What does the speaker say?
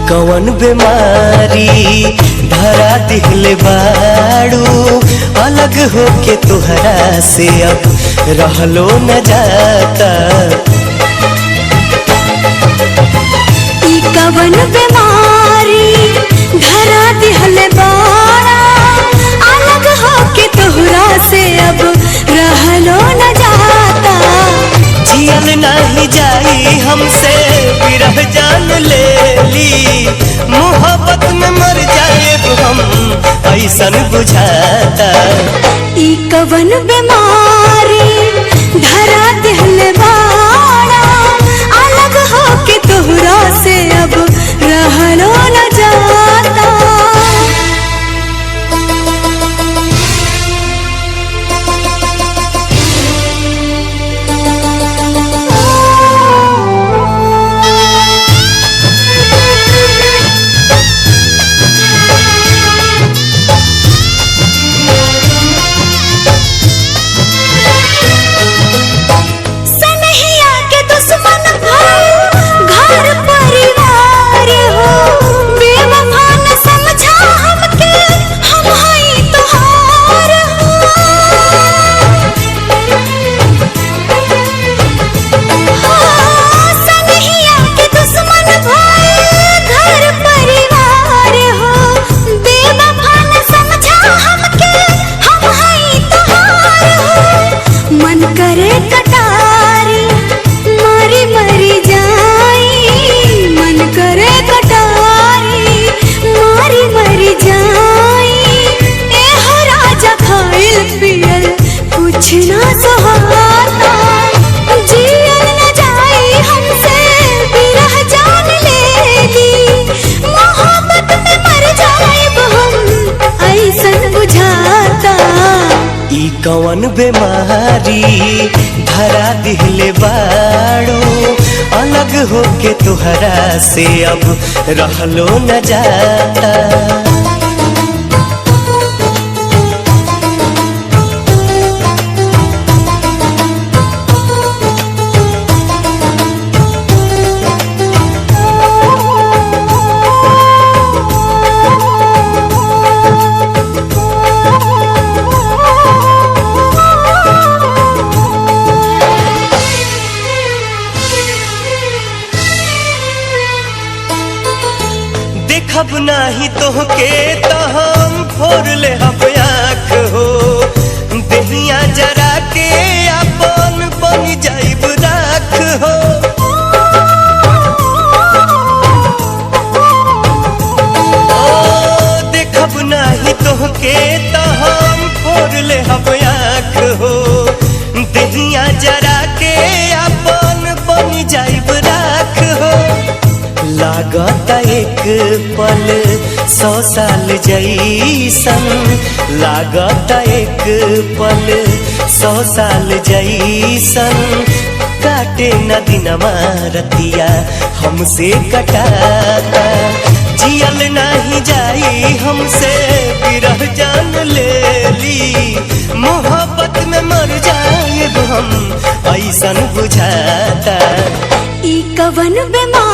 कवन बीमारी धरा दिहले बाड़ू, अलग होके तुहरा से अब रहलो न जाता। कवन बीमारी धरा दिहले बाड़ा, अलग होके तुहरा से अब रहलो न जाता। जियल नहीं जाई हमसे विरह जान ले ली, मोहब्बत में मर जाए हम ऐसन बुझाता। ई कवन बीमारी धरा दिहले बाड़ा, अलग होके तुहरा से अब रहलो न जाता। कवन बीमारी धरा दिहले बाड़ू, अलग होके तुहरा से अब रहलो न जाता। देखब नाही तोहके तो हम फोड़ ले आँख हो, दहिया जरा के अपन बन जाइब राख हो। देखब नाही तोहके तो हम फोड़ ले आँख हो, दहिया जरा के अपन बन जाइब राख हो। लागता एक पल 100 साल जैसन, लागता एक पल 100 साल जैसन, काटे न दिनमा रतिया हमसे कटाता। जियल नहीं जाई हमसे विरह जान ले ली, मोहब्बत में मर जाए हम ऐसन बुझाता। ई कवन बीमारी